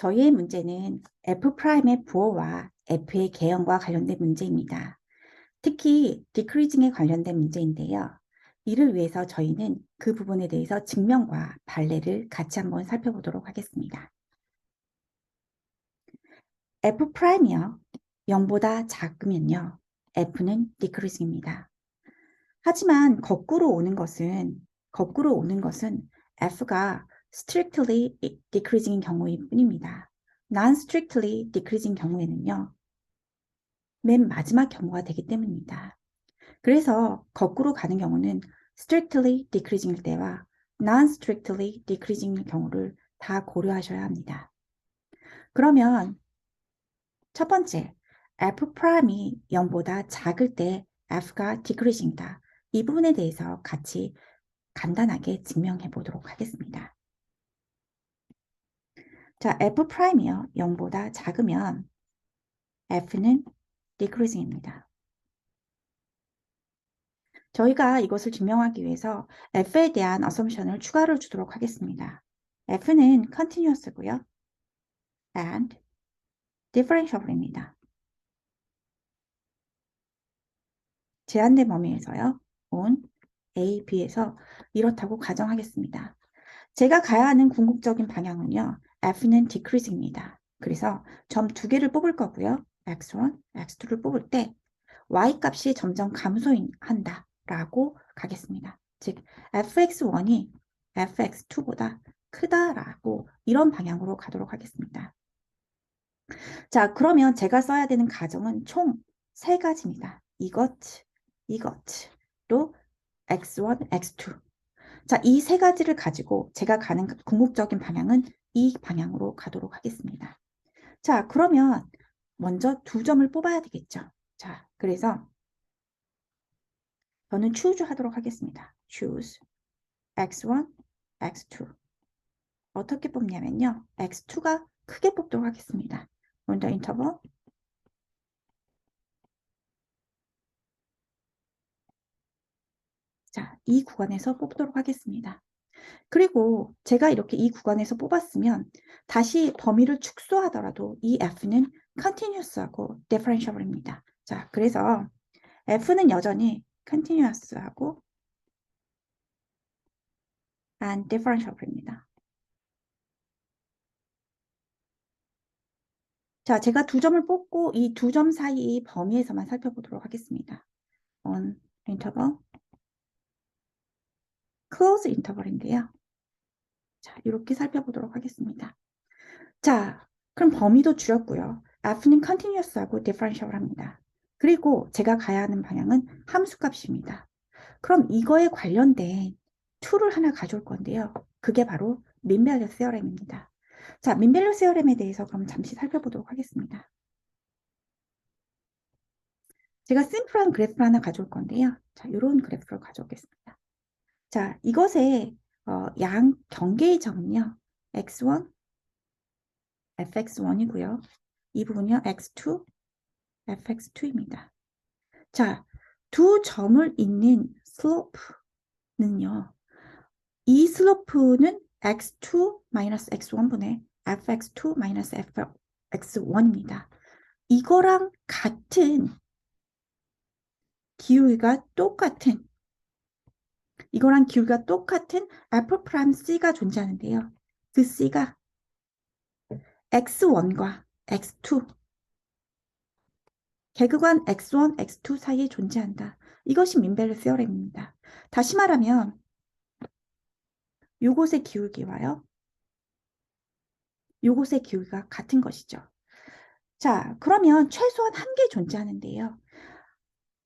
저희의 문제는 F'의 부호와 F의 개형과 관련된 문제입니다. 특히 decreasing에 관련된 문제인데요. 이를 위해서 저희는 그 부분에 대해서 증명과 발례를 같이 한번 살펴보도록 하겠습니다. F'이요. 0보다 작으면요. F는 decreasing입니다. 하지만 거꾸로 오는 것은 F가 strictly decreasing인 경우일 뿐입니다. non-strictly decreasing 경우에는요. 맨 마지막 경우가 되기 때문입니다. 그래서 거꾸로 가는 경우는 strictly decreasing일 때와 non-strictly decreasing일 경우를 다 고려하셔야 합니다. 그러면 첫 번째, F'이 0보다 작을 때 F가 decreasing이다. 이 부분에 대해서 같이 간단하게 증명해 보도록 하겠습니다. 자, F'이요. 0보다 작으면 F는 decreasing입니다. 저희가 이것을 증명하기 위해서 F에 대한 assumption을 추가를 주도록 하겠습니다. F는 continuous고요. and differentiable입니다. 제한된 범위에서요. on A, B에서 이렇다고 가정하겠습니다. 제가 가야 하는 궁극적인 방향은요. F는 decreasing입니다. 그래서 점 두 개를 뽑을 거고요. x1, x2를 뽑을 때 y 값이 점점 감소한다 라고 가겠습니다. 즉 fx1이 fx2보다 크다라고 이런 방향으로 가도록 하겠습니다. 자, 그러면 제가 써야 되는 가정은 총 세 가지입니다. 이것로 x1, x2. 자, 이 세 가지를 가지고 제가 가는 궁극적인 방향은 이 방향으로 가도록 하겠습니다. 자, 그러면 먼저 두 점을 뽑아야 되겠죠. 자, 그래서 저는 choose 하도록 하겠습니다. choose x1, x2. 어떻게 뽑냐면요. x2가 크게 뽑도록 하겠습니다. on the interval 자, 이 구간에서 뽑도록 하겠습니다. 그리고 제가 이렇게 이 구간에서 뽑았으면 다시 범위를 축소하더라도 이 f는 continuous하고 differentiable입니다. 자, 그래서 f는 여전히 continuous하고 and differentiable입니다. 자, 제가 두 점을 뽑고 이 두 점 사이 범위에서만 살펴보도록 하겠습니다. on interval, close interval인데요. 자, 이렇게 살펴보도록 하겠습니다. 자, 그럼 범위도 줄였고요. f는 continuous하고 differentiable합니다. 그리고 제가 가야 하는 방향은 함수값입니다. 그럼 이거에 관련된 툴을 하나 가져올 건데요. 그게 바로 민밸류 세어렘입니다. 자, 민밸류 세어렘에 대해서 그럼 잠시 살펴보도록 하겠습니다. 제가 심플한 그래프를 하나 가져올 건데요. 자, 이런 그래프를 가져오겠습니다. 자, 이것의 양 경계의 점은요. x1, fx1이고요. 이 부분이요. x2, fx2입니다. 자, 두 점을 잇는 슬로프는요. 이 슬로프는 x2-x1분의 fx2-fx1입니다. 이거랑 같은 기울기가 똑같은 F'C가 존재하는데요. 그 C가 x1과 x2 개그관 x1, x2 사이에 존재한다. 이것이 민밸류 세어렘입니다. 다시 말하면 요것의 기울기와요. 요것의 기울기가 같은 것이죠. 자, 그러면 최소한 한 개 존재하는데요.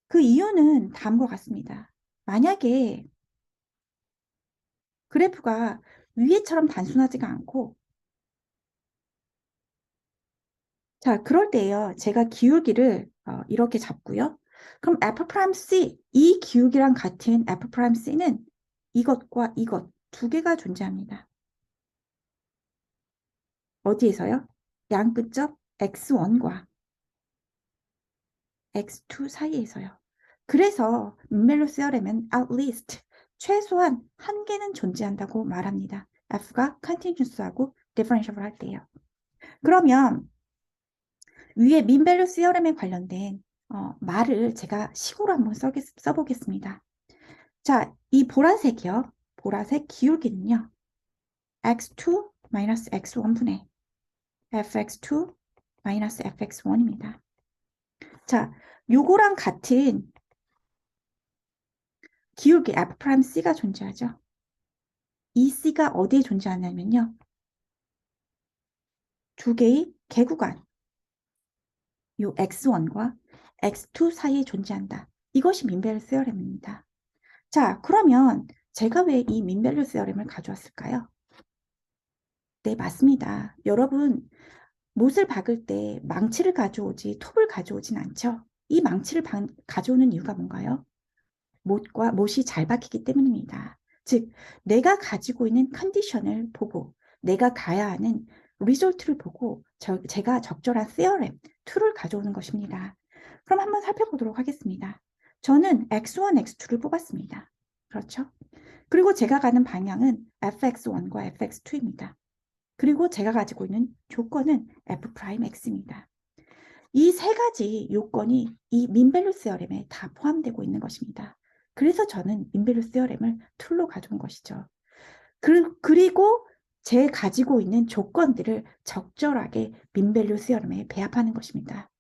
그 이유는 다음과 같습니다. 만약에 그래프가 위에처럼 단순하지가 않고 자, 그럴 때요. 제가 기울기를 이렇게 잡고요. 그럼 F'C, 이 기울기랑 같은 F'C는 이것과 이것 두 개가 존재합니다. 어디에서요? 양 끝점 x1과 x2 사이에서요. 그래서 민멜로 세어렘은 at least 최소한 한 개는 존재한다고 말합니다. F가 continuous하고 differentiable 할 때요. 그러면 위에 민밸류 시어럼에 관련된 말을 제가 식으로 한번 써보겠습니다. 자, 이 보라색이요. 보라색 기울기는요. x2 마이너스 x1분의 fx2 마이너스 fx1입니다. 자, 요거랑 같은 기울기 F'C가 존재하죠. 이 C가 어디에 존재하냐면요. 두 개의 개구간, 요 X1과 X2 사이에 존재한다. 이것이 민밸류 세어렘입니다. 자, 그러면 제가 왜 이 민밸류 세어렘을 가져왔을까요? 네, 맞습니다. 여러분, 못을 박을 때 망치를 가져오지 톱을 가져오진 않죠. 이 망치를 가져오는 이유가 뭔가요? 못이 잘 박히기 때문입니다. 즉, 내가 가지고 있는 컨디션을 보고 내가 가야 하는 리졸트를 보고 제가 적절한 theorem, 툴을 가져오는 것입니다. 그럼 한번 살펴보도록 하겠습니다. 저는 x1, x2를 뽑았습니다. 그렇죠? 그리고 제가 가는 방향은 fx1과 fx2입니다. 그리고 제가 가지고 있는 조건은 f'x입니다. 이 세 가지 요건이 이 민밸류 세어렘에 다 포함되고 있는 것입니다. 그래서 저는 민밸류 세어렘을 툴로 가져온 것이죠. 그리고 제 가지고 있는 조건들을 적절하게 민밸류 세어렘에 배합하는 것입니다.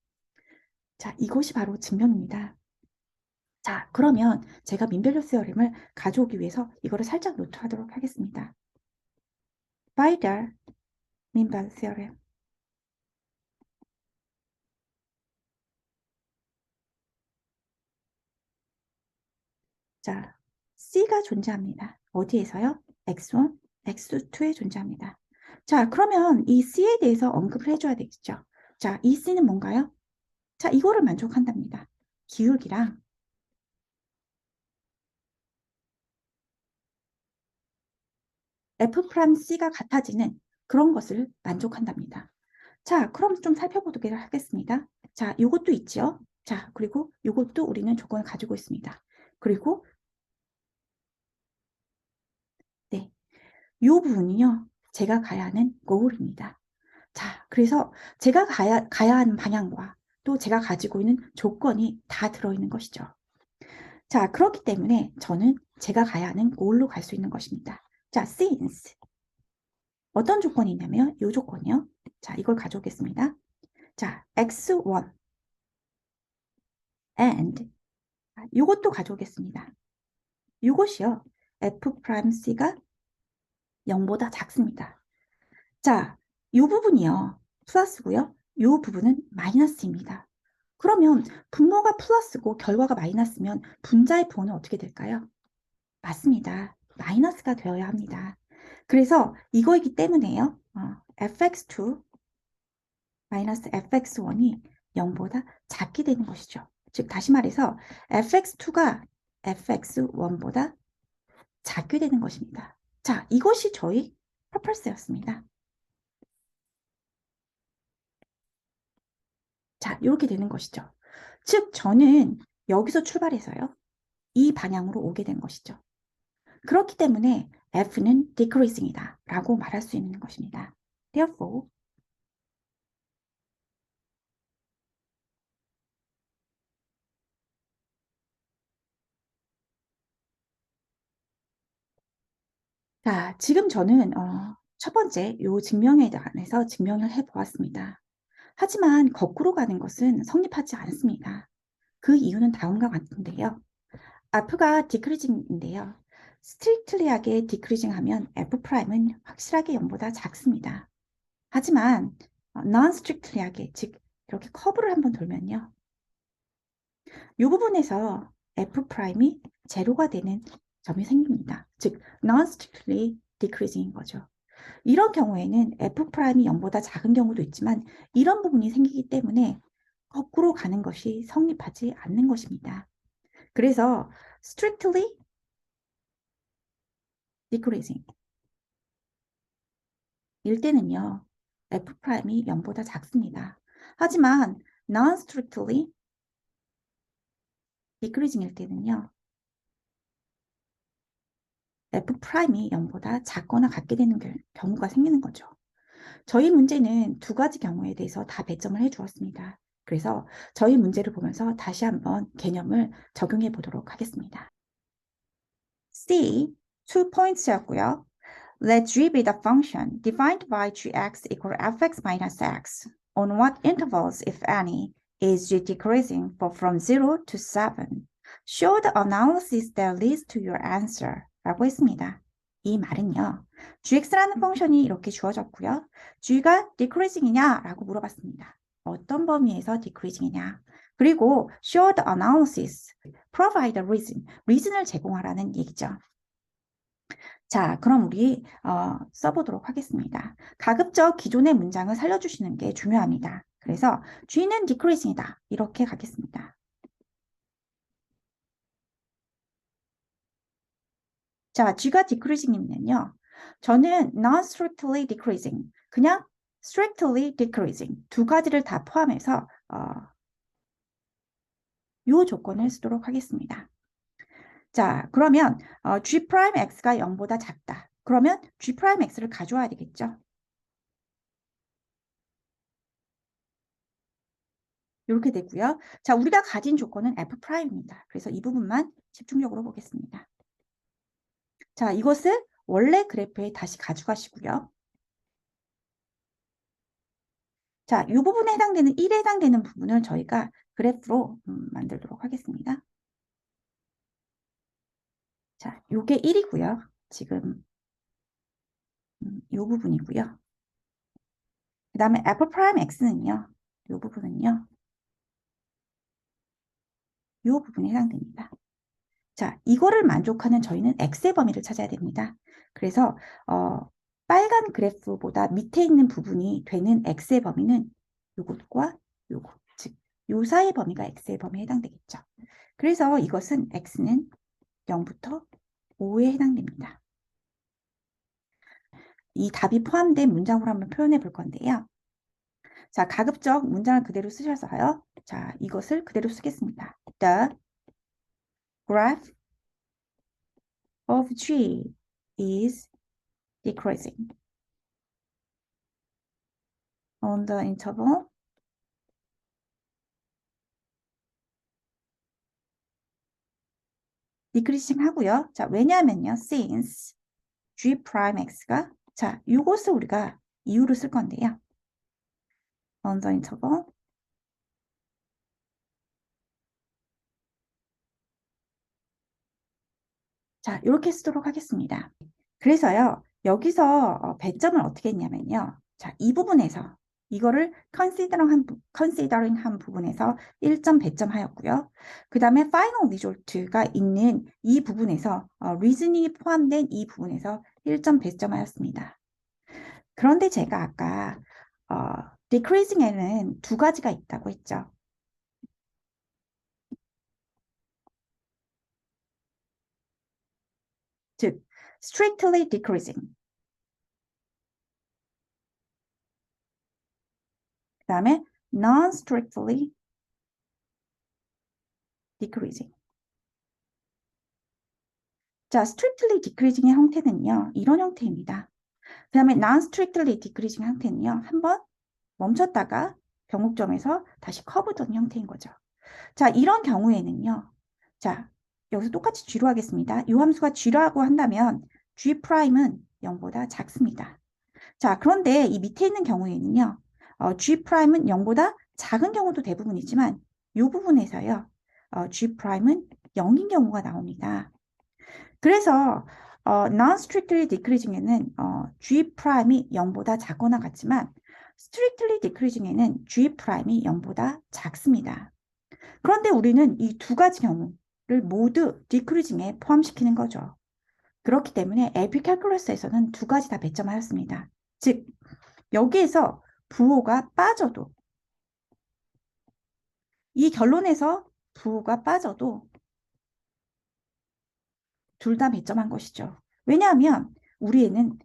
자, 이것이 바로 증명입니다. 자, 그러면 제가 민밸류 세어렘을 가져오기 위해서 이거를 살짝 노트하도록 하겠습니다. By the mean value theorem. 자, C가 존재합니다. 어디에서요? X1, X2에 존재합니다. 자, 그러면 이 C에 대해서 언급을 해줘야 되겠죠. 자, 이 C는 뭔가요? 자, 이거를 만족한답니다. 기울기랑 F'C가 같아지는 그런 것을 만족한답니다. 자, 그럼 좀 살펴보도록 하겠습니다. 자, 요것도 있죠. 자, 그리고 요것도 우리는 조건을 가지고 있습니다. 그리고 네, 요 부분이요. 제가 가야 하는 goal입니다. 자, 그래서 제가 가야 하는 방향과 또 제가 가지고 있는 조건이 다 들어있는 것이죠. 자, 그렇기 때문에 저는 제가 가야 하는 골로 갈 수 있는 것입니다. 자, since 어떤 조건이 있냐면 이 조건이요. 자, 이걸 가져오겠습니다. 자, x1 and 이것도 가져오겠습니다. 이것이요. f'c가 0보다 작습니다. 자, 이 부분이요. 플러스고요. 이 부분은 마이너스입니다. 그러면 분모가 플러스고 결과가 마이너스면 분자의 부호는 어떻게 될까요? 맞습니다. 마이너스가 되어야 합니다. 그래서 이거이기 때문에요. fx2 마이너스 fx1이 0보다 작게 되는 것이죠. 즉 다시 말해서 fx2가 fx1보다 작게 되는 것입니다. 자, 이것이 저희 purpose였습니다. 자, 이렇게 되는 것이죠. 즉, 저는 여기서 출발해서요. 이 방향으로 오게 된 것이죠. 그렇기 때문에 F는 decreasing이다 라고 말할 수 있는 것입니다. Therefore, 자, 지금 저는 첫 번째 요 증명에 관해서 증명을 해보았습니다. 하지만 거꾸로 가는 것은 성립하지 않습니다. 그 이유는 다음과 같은데요. F가 decreasing인데요. strictly하게 decreasing 하면 F'은 확실하게 0보다 작습니다. 하지만 non-strictly하게, 즉 이렇게 커브를 한번 돌면요. 이 부분에서 F'이 제로가 되는 점이 생깁니다. 즉 non-strictly decreasing인 거죠. 이런 경우에는 F'이 0보다 작은 경우도 있지만 이런 부분이 생기기 때문에 거꾸로 가는 것이 성립하지 않는 것입니다. 그래서 strictly decreasing 일 때는요. F'이 0보다 작습니다. 하지만 non-strictly decreasing일 때는요. F'이 0보다 작거나 같게 되는 경우가 생기는 거죠. 저희 문제는 두 가지 경우에 대해서 다 배점을 해주었습니다. 그래서 저희 문제를 보면서 다시 한번 개념을 적용해 보도록 하겠습니다. C, 2points였고요. Let g be the function defined by gx equal fx minus x. On what intervals, if any, is g decreasing from 0 to 7? Show the analysis that leads to your answer. 라고 했습니다. 이 말은요. gx라는 펑션이 이렇게 주어졌고요. g가 decreasing이냐? 라고 물어봤습니다. 어떤 범위에서 decreasing이냐? 그리고 show the analysis, provide a reason, reason을 제공하라는 얘기죠. 자, 그럼 우리 써보도록 하겠습니다. 가급적 기존의 문장을 살려주시는 게 중요합니다. 그래서 G는 decreasing이다. 이렇게 가겠습니다. 자, G가 decreasing이면요. 저는 non-strictly decreasing, 그냥 strictly decreasing 두 가지를 다 포함해서 이 조건을 쓰도록 하겠습니다. 자, 그러면 G'X가 0보다 작다. 그러면 G'X를 가져와야 되겠죠. 이렇게 되고요. 자, 우리가 가진 조건은 F'입니다. 그래서 이 부분만 집중적으로 보겠습니다. 자, 이것을 원래 그래프에 다시 가져가시고요. 자, 이 부분에 해당되는 1에 해당되는 부분을 저희가 그래프로 만들도록 하겠습니다. 자, 요게 1이고요. 지금 이 부분이고요. 그 다음에 F'X는요. 이 부분은요. 이 부분에 해당됩니다. 자, 이거를 만족하는 저희는 X의 범위를 찾아야 됩니다. 그래서 빨간 그래프보다 밑에 있는 부분이 되는 X의 범위는 요것과 요것, 즉 요 사이의 범위가 X의 범위에 해당되겠죠. 그래서 이것은 X는 0부터 5에 해당됩니다. 이 답이 포함된 문장으로 한번 표현해 볼 건데요. 자, 가급적 문장을 그대로 쓰셔서요. 자, 이것을 그대로 쓰겠습니다. The graph of G is decreasing on the interval decreasing 하고요. 자, 왜냐하면요. since G'X가 자, 이것을 우리가 이유로 쓸 건데요. on the interval 자, 이렇게 쓰도록 하겠습니다. 그래서요. 여기서 배점을 어떻게 했냐면요. 자, 이 부분에서 이거를 considering 한 부분에서 1점 배점하였고요. 그 다음에 final result가 있는 이 부분에서 reason이 포함된 이 부분에서 1점 배점하였습니다. 그런데 제가 아까 decreasing에는 두 가지가 있다고 했죠. 즉, strictly decreasing. 그 다음에 non-strictly decreasing. 자, strictly decreasing의 형태는요. 이런 형태입니다. 그 다음에 non-strictly decreasing 형태는요. 한번 멈췄다가 변곡점에서 다시 커브 도는 형태인 거죠. 자, 이런 경우에는요. 자, 여기서 똑같이 G로 하겠습니다. 이 함수가 G라고 한다면 G'은 0보다 작습니다. 자, 그런데 이 밑에 있는 경우에는요. G'은 0보다 작은 경우도 대부분이지만 이 부분에서요. G'은 0인 경우가 나옵니다. 그래서 non-strictly decreasing에는 G'이 0보다 작거나 같지만 strictly decreasing에는 G'이 0보다 작습니다. 그런데 우리는 이 두 가지 경우를 모두 decreasing에 포함시키는 거죠. 그렇기 때문에 에피칼큘러스에서는 두 가지 다 배점하였습니다. 즉, 여기에서 부호가 빠져도 이 결론에서 부호가 빠져도 둘 다 배점한 것이죠. 왜냐하면 우리에는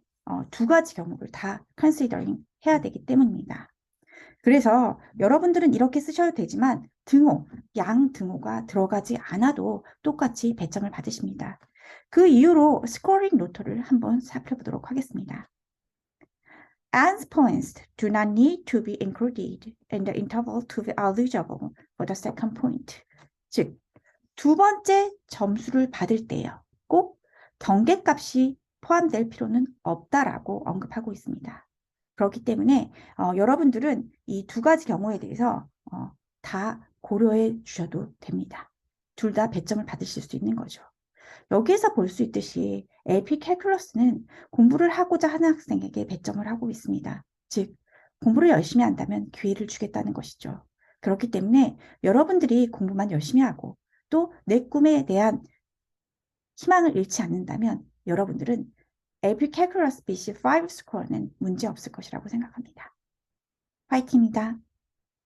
두 가지 경우를 다 considering 해야 되기 때문입니다. 그래서 여러분들은 이렇게 쓰셔도 되지만 등호, 양 등호가 들어가지 않아도 똑같이 배점을 받으십니다. 그 이유로 스코어링 노트를 한번 살펴보도록 하겠습니다. Endpoints do not need to be included in the interval to be eligible for the second point. 즉, 두 번째 점수를 받을 때요. 꼭 경계값이 포함될 필요는 없다라고 언급하고 있습니다. 그렇기 때문에 여러분들은 이 두 가지 경우에 대해서 다 고려해 주셔도 됩니다. 둘 다 배점을 받으실 수 있는 거죠. 여기에서 볼 수 있듯이 LP 캘큘러스는 공부를 하고자 하는 학생에게 배점을 하고 있습니다. 즉, 공부를 열심히 한다면 기회를 주겠다는 것이죠. 그렇기 때문에 여러분들이 공부만 열심히 하고 또 내 꿈에 대한 희망을 잃지 않는다면 여러분들은 LP 캘큘러스 BC 5 스코어는 문제 없을 것이라고 생각합니다. 화이팅입니다.